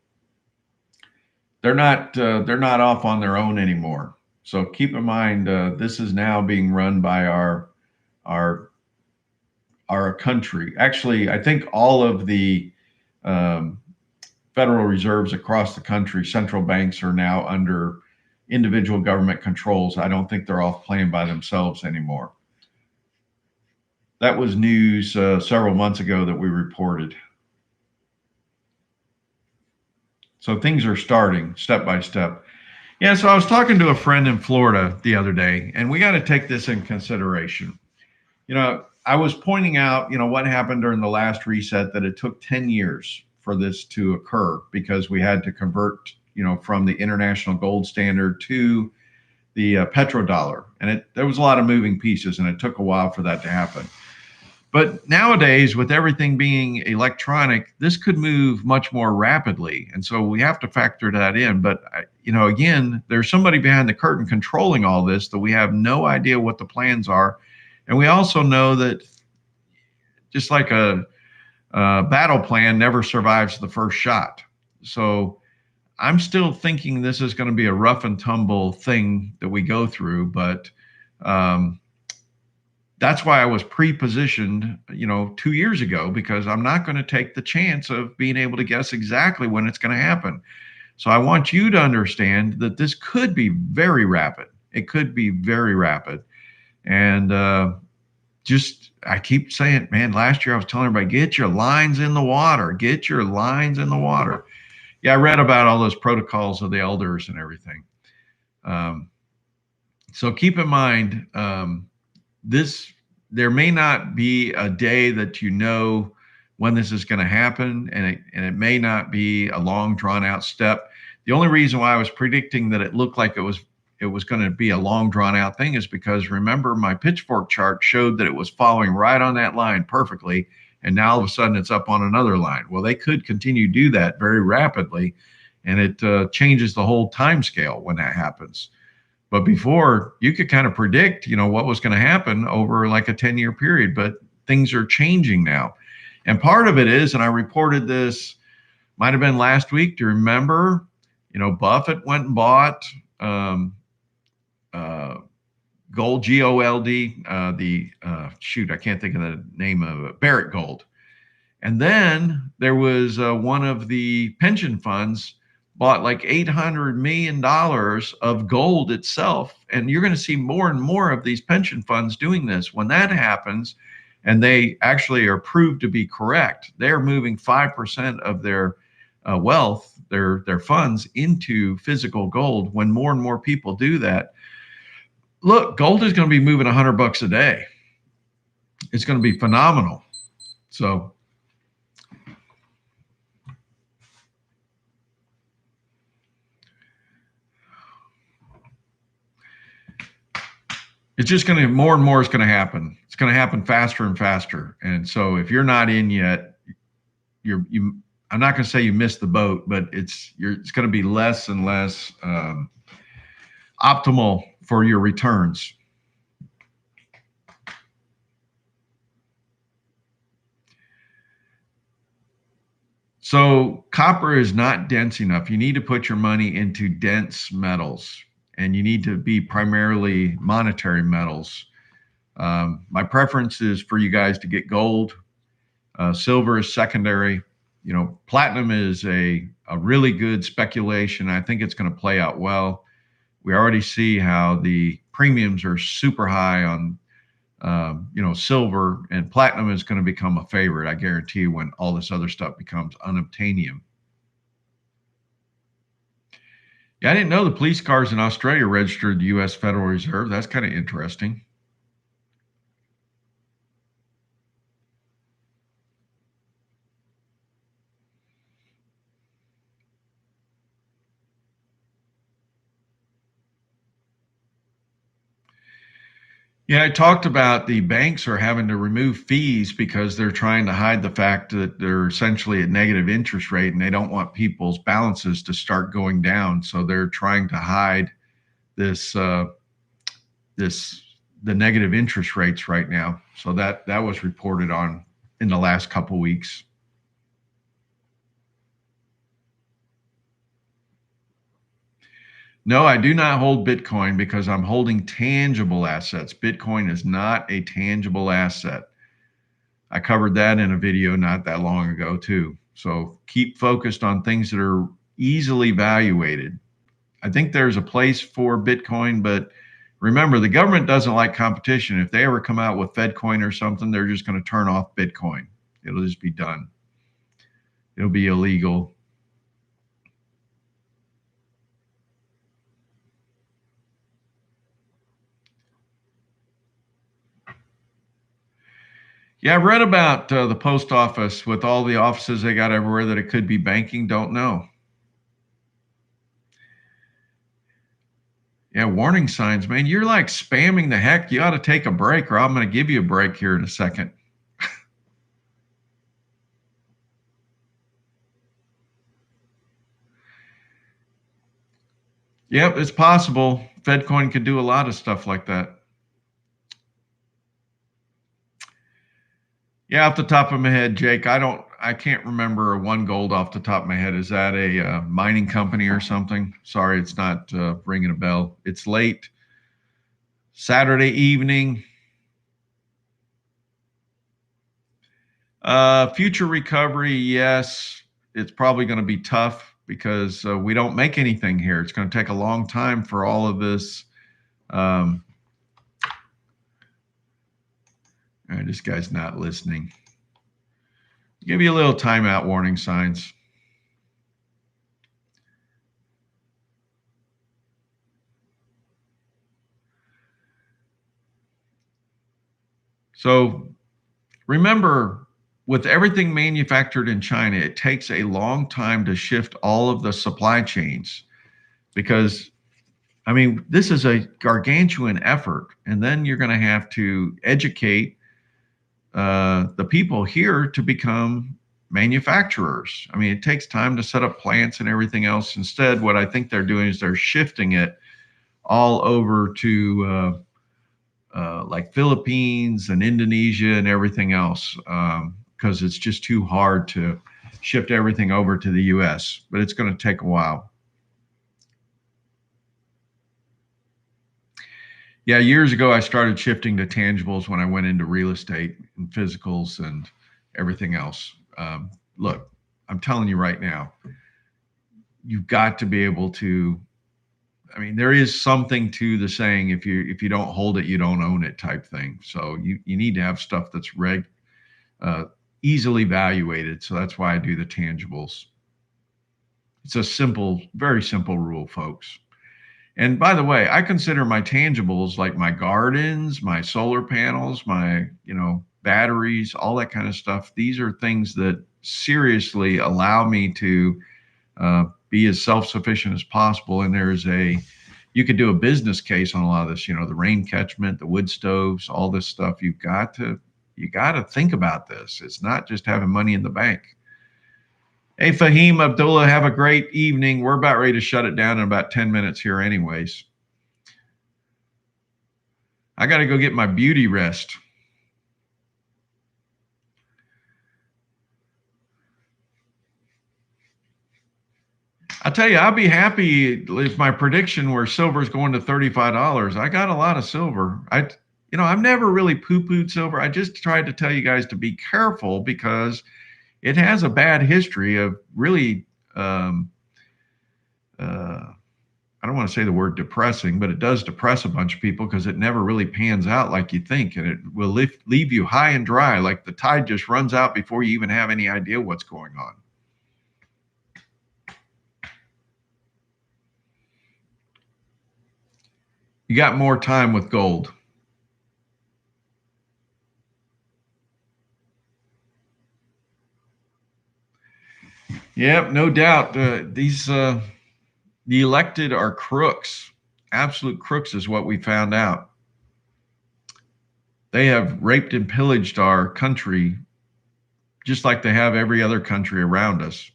Speaker 1: They're not off on their own anymore. So keep in mind, this is now being run by our country. Actually, I think all of the Federal Reserves across the country, central banks, are now under individual government controls. I don't think they're off playing by themselves anymore. That was news several months ago that we reported. So things are starting step by step. Yeah, so I was talking to a friend in Florida the other day, and we got to take this in consideration. I was pointing out, what happened during the last reset, that it took 10 years for this to occur because we had to convert, from the international gold standard to the petrodollar. And there was a lot of moving pieces, and it took a while for that to happen. But nowadays, with everything being electronic, this could move much more rapidly. And so we have to factor that in. But, again, there's somebody behind the curtain controlling all this that we have no idea what the plans are. And we also know that just like a battle plan never survives the first shot. So I'm still thinking this is going to be a rough and tumble thing that we go through. But that's why I was pre-positioned, 2 years ago, because I'm not going to take the chance of being able to guess exactly when it's going to happen. So I want you to understand that this could be very rapid. It could be very rapid. And I keep saying, man, last year I was telling everybody, get your lines in the water, get your lines in the water. Yeah, I read about all those protocols of the elders and everything. So keep in mind, there may not be a day that when this is going to happen, and it may not be a long drawn out step. The only reason why I was predicting that it looked like it was going to be a long drawn out thing is because, remember, my pitchfork chart showed that it was following right on that line perfectly, and now all of a sudden it's up on another line. Well, they could continue to do that very rapidly, and it changes the whole time scale when that happens. But before, you could kind of predict, what was going to happen over like a 10-year period, but things are changing now. And part of it is, and I reported this, might have been last week, do you remember, Buffett went and bought gold, G-O-L-D, I can't think of the name of it, Barrick Gold. And then there was one of the pension funds bought like $800 million of gold itself. And you're going to see more and more of these pension funds doing this. When that happens, and they actually are proved to be correct, they're moving 5% of their wealth, their funds, into physical gold. When more and more people do that, look, gold is going to be moving $100 a day. It's going to be phenomenal. So it's just going to, more and more is going to happen. It's going to happen faster and faster. And so if you're not in yet, I'm not going to say you missed the boat, but it's going to be less and less optimal for your returns. So copper is not dense enough. You need to put your money into dense metals, and you need to be primarily monetary metals. My preference is for you guys to get gold. Silver is secondary. You know, platinum is a really good speculation. I think it's going to play out well. We already see how the premiums are super high on silver, and platinum is going to become a favorite, I guarantee you, when all this other stuff becomes unobtainium. Yeah, I didn't know the police cars in Australia registered the U.S. Federal Reserve. That's kind of interesting. Yeah, I talked about the banks are having to remove fees because they're trying to hide the fact that they're essentially at negative interest rate and they don't want people's balances to start going down. So they're trying to hide the negative interest rates right now. So that was reported on in the last couple weeks. No, I do not hold Bitcoin because I'm holding tangible assets. Bitcoin is not a tangible asset. I covered that in a video not that long ago too. So keep focused on things that are easily evaluated. I think there's a place for Bitcoin, but remember, the government doesn't like competition. If they ever come out with FedCoin or something, they're just going to turn off Bitcoin. It'll just be done. It'll be illegal. Yeah, I read about the post office with all the offices they got everywhere that it could be banking. Don't know. Yeah, warning signs, man. You're like spamming the heck. You ought to take a break, or I'm going to give you a break here in a second. Yep, it's possible. FedCoin can do a lot of stuff like that. Yeah, off the top of my head, Jake, I can't remember One Gold off the top of my head. Is that a mining company or something? Sorry, it's not ringing a bell. It's late Saturday evening. Future recovery, yes, it's probably going to be tough because we don't make anything here. It's going to take a long time for all of this. All right, this guy's not listening. Give you a little timeout warning signs. So remember, with everything manufactured in China, it takes a long time to shift all of the supply chains because, I mean, this is a gargantuan effort. And then you're going to have to educate the people here to become manufacturers. I mean, it takes time to set up plants and everything else. Instead, what I think they're doing is they're shifting it all over to like Philippines and Indonesia and everything else because it's just too hard to shift everything over to the US, but it's going to take a while. Yeah, years ago, I started shifting to tangibles when I went into real estate and physicals and everything else. Look, I'm telling you right now, you've got to be able to. I mean, there is something to the saying, if you don't hold it, you don't own it type thing. So you need to have stuff that's easily evaluated. So that's why I do the tangibles. It's a simple, very simple rule, folks. And by the way, I consider my tangibles like my gardens, my solar panels, my, batteries, all that kind of stuff. These are things that seriously allow me to be as self-sufficient as possible. And you could do a business case on a lot of this, the rain catchment, the wood stoves, all this stuff. You got to think about this. It's not just having money in the bank. Hey, Fahim Abdullah, have a great evening. We're about ready to shut it down in about 10 minutes here anyways. I got to go get my beauty rest. I'll tell you, I'll be happy if my prediction where silver is going to $35. I got a lot of silver. I've never really poo-pooed silver. I just tried to tell you guys to be careful because it has a bad history of really, I don't want to say the word depressing, but it does depress a bunch of people because it never really pans out like you think. And it will leave you high and dry, like the tide just runs out before you even have any idea what's going on. You got more time with gold. Yep, no doubt. The elected are crooks. Absolute crooks is what we found out. They have raped and pillaged our country just like they have every other country around us.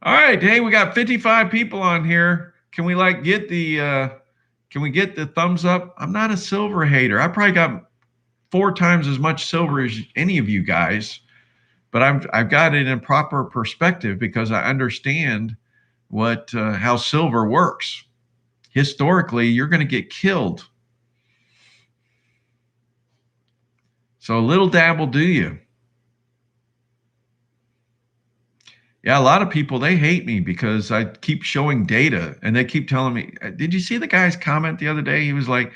Speaker 1: All right, hey, we got 55 people on here. Can we get the thumbs up? I'm not a silver hater. I probably got 4 times as much silver as any of you guys, but I've got it in proper perspective because I understand how silver works. Historically, you're going to get killed. So a little dab will do you. Yeah, a lot of people, they hate me because I keep showing data and they keep telling me, did you see the guy's comment the other day? He was like,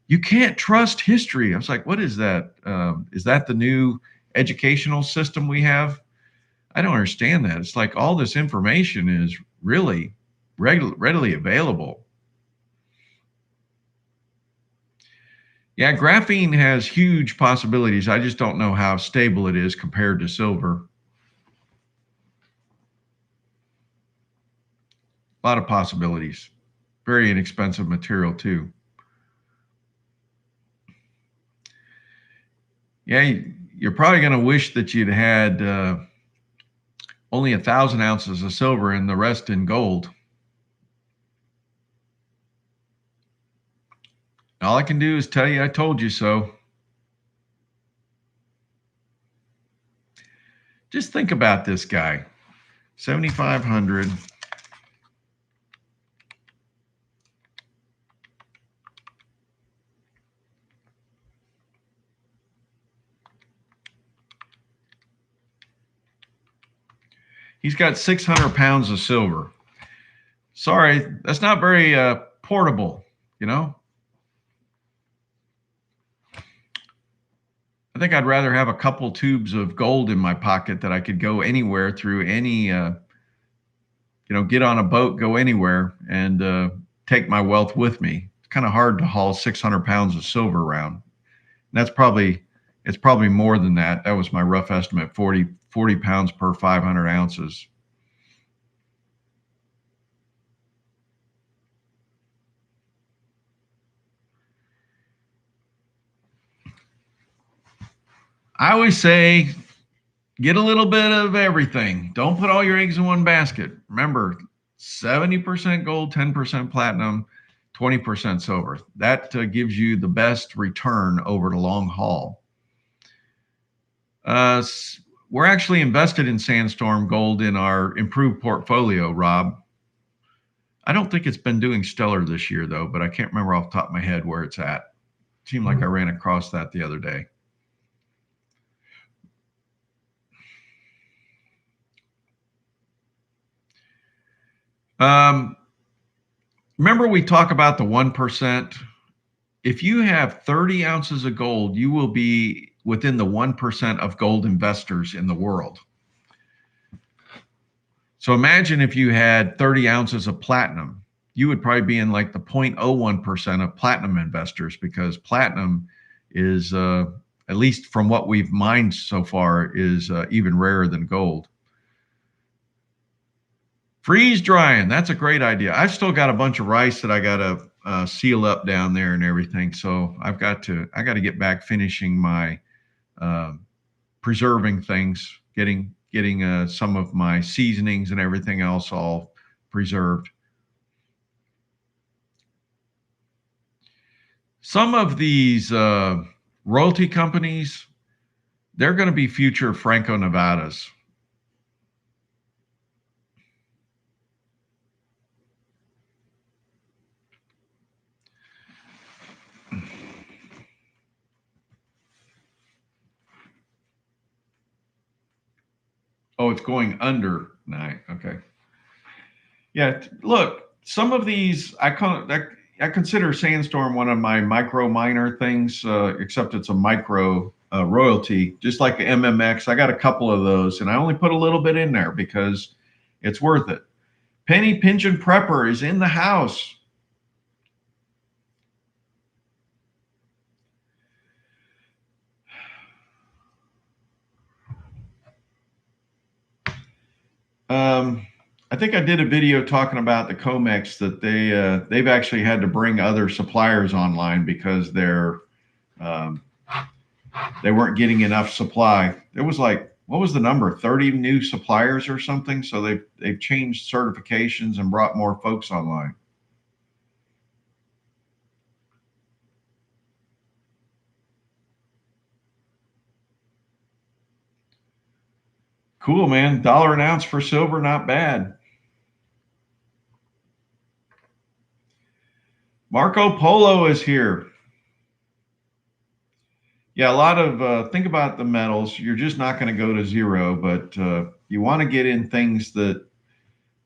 Speaker 1: you can't trust history. I was like, what is that? Is that the new educational system we have? I don't understand that. It's like all this information is really readily available. Yeah, graphene has huge possibilities. I just don't know how stable it is compared to silver. A lot of possibilities. Very inexpensive material too. Yeah, you're probably going to wish that you'd had only 1,000 ounces of silver and the rest in gold. All I can do is tell you I told you so. Just think about this guy. 7,500. He's got 600 pounds of silver. Sorry, that's not very portable, you know? I think I'd rather have a couple tubes of gold in my pocket that I could go anywhere through any, get on a boat, go anywhere, and take my wealth with me. It's kind of hard to haul 600 pounds of silver around. And it's probably more than that. That was my rough estimate, 40 pounds per 500 ounces. I always say, get a little bit of everything. Don't put all your eggs in one basket. Remember, 70% gold, 10% platinum, 20% silver. That gives you the best return over the long haul. We're actually invested in Sandstorm Gold in our improved portfolio, Rob. I don't think it's been doing stellar this year, though, but I can't remember off the top of my head where it's at. It seemed like I ran across that the other day. Remember we talk about the 1%? If you have 30 ounces of gold, you will be within the 1% of gold investors in the world. So imagine if you had 30 ounces of platinum, you would probably be in like the 0.01% of platinum investors because platinum is, at least from what we've mined so far, is even rarer than gold. Freeze drying, that's a great idea. I've still got a bunch of rice that I got to seal up down there and everything. So I got to get back finishing my preserving things, getting some of my seasonings and everything else all preserved. Some of these royalty companies, they're going to be future Franco Nevadas. Oh, it's going under night. Okay. Yeah, look, some of these I consider Sandstorm one of my micro minor things, except it's a micro royalty, just like the MMX. I got a couple of those, and I only put a little bit in there because it's worth it. Penny Pigeon Prepper is in the house. I think I did a video talking about the Comex that they've actually had to bring other suppliers online because they weren't getting enough supply. There was like, what was the number? 30 new suppliers or something. So they've changed certifications and brought more folks online. Cool, man. $1 an ounce for silver, not bad. Marco Polo is here. Yeah, a lot of think about the metals. You're just not going to go to zero, but you want to get in things that,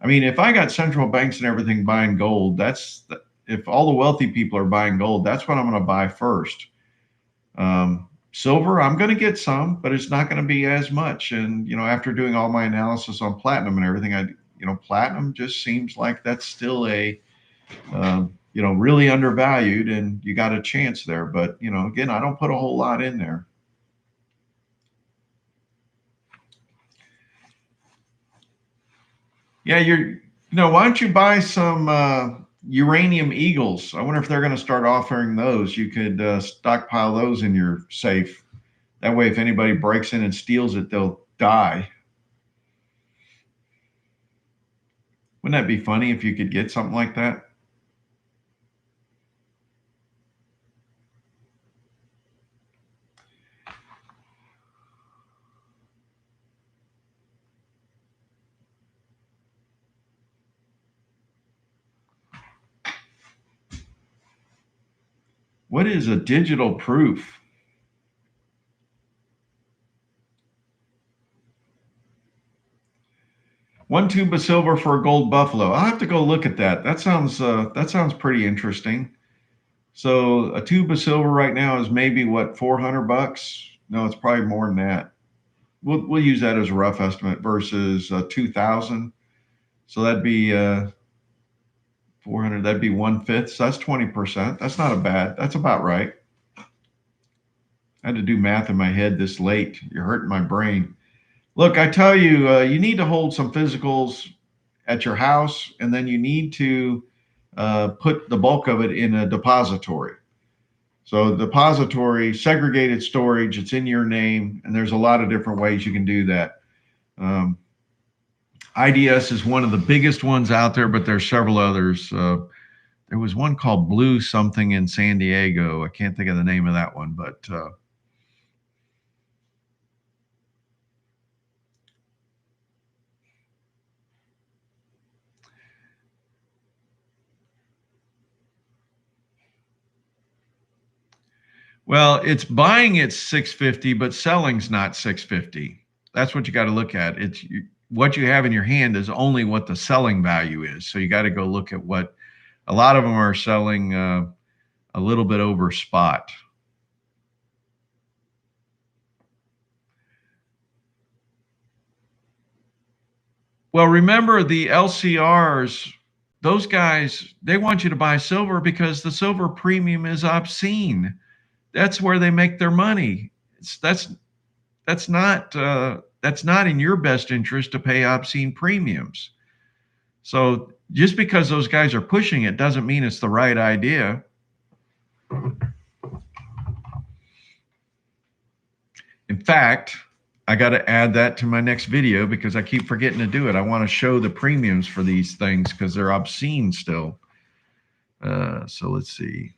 Speaker 1: I mean, if I got central banks and everything buying gold, if all the wealthy people are buying gold, that's what I'm going to buy first. Silver, I'm going to get some, but it's not going to be as much. And, after doing all my analysis on platinum and everything, platinum just seems like that's still a, really undervalued, and you got a chance there. But, again, I don't put a whole lot in there. Yeah, why don't you buy some uranium eagles? I wonder if they're going to start offering those. You could stockpile those in your safe. That way, if anybody breaks in and steals it, they'll die. Wouldn't that be funny if you could get something like that? What is a digital proof? One tube of silver for a gold buffalo. I'll have to go look at that. That sounds pretty interesting. So a tube of silver right now is maybe what, $400? No, it's probably more than that. We'll use that as a rough estimate versus 2,000. So that'd be 400. That'd be 1/5. So that's 20%. That's not a bad. That's about right. I had to do math in my head this late. You're hurting my brain. Look, I tell you, you need to hold some physicals at your house, and then you need to put the bulk of it in a depository. So depository, segregated storage, it's in your name, and there's a lot of different ways you can do that. IDS is one of the biggest ones out there, but there's several others. There was one called Blue something in San Diego. I can't think of the name of that one, but well, it's buying at 650, but selling's not 650. That's what you got to look at. What you have in your hand is only what the selling value is. So you got to go look at what a lot of them are selling a little bit over spot. Well, remember the LCRs, those guys, they want you to buy silver because the silver premium is obscene. That's where they make their money. That's not in your best interest to pay obscene premiums. So just because those guys are pushing it doesn't mean it's the right idea. In fact, I got to add that to my next video because I keep forgetting to do it. I want to show the premiums for these things because they're obscene still. So let's see.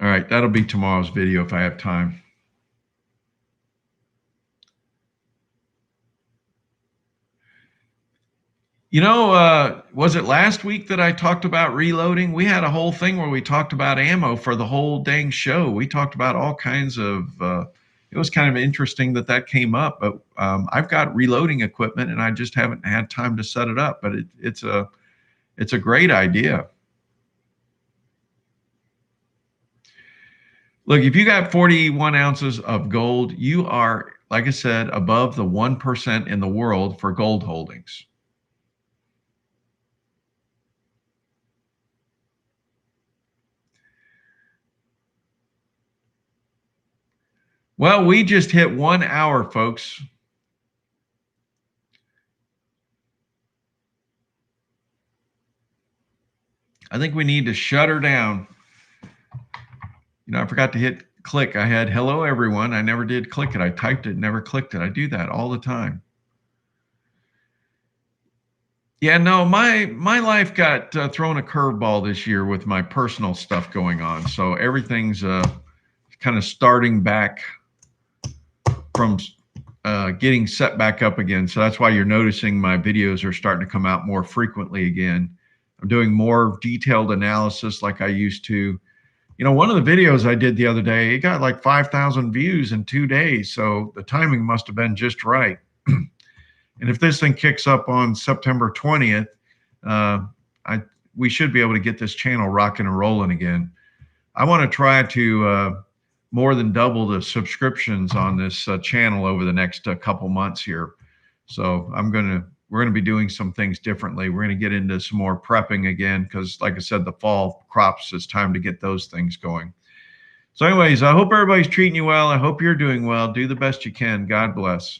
Speaker 1: All right, that'll be tomorrow's video if I have time. You know, was it last week that I talked about reloading? We had a whole thing where we talked about ammo for the whole dang show. We talked about all kinds of, it was kind of interesting that that came up, but I've got reloading equipment and I just haven't had time to set it up, but it's a great idea. Look, if you got 41 ounces of gold, you are, like I said, above the 1% in the world for gold holdings. Well, we just hit 1 hour, folks. I think we need to shut her down. You know, I forgot to hit click. I had hello, everyone. I never did click it. I typed it, never clicked it. I do that all the time. Yeah, no, my life got thrown a curveball this year with my personal stuff going on. So everything's kind of starting back from getting set back up again. So that's why you're noticing my videos are starting to come out more frequently again. I'm doing more detailed analysis like I used to. You know, one of the videos I did the other day, it got like 5,000 views in 2 days. So the timing must have been just right. And if this thing kicks up on September 20th, we should be able to get this channel rocking and rolling again. I want to try to more than double the subscriptions on this channel over the next couple months here. So we're going to be doing some things differently. We're going to get into some more prepping again because, like I said, the fall crops, it's time to get those things going. So anyways, I hope everybody's treating you well. I hope you're doing well. Do the best you can. God bless.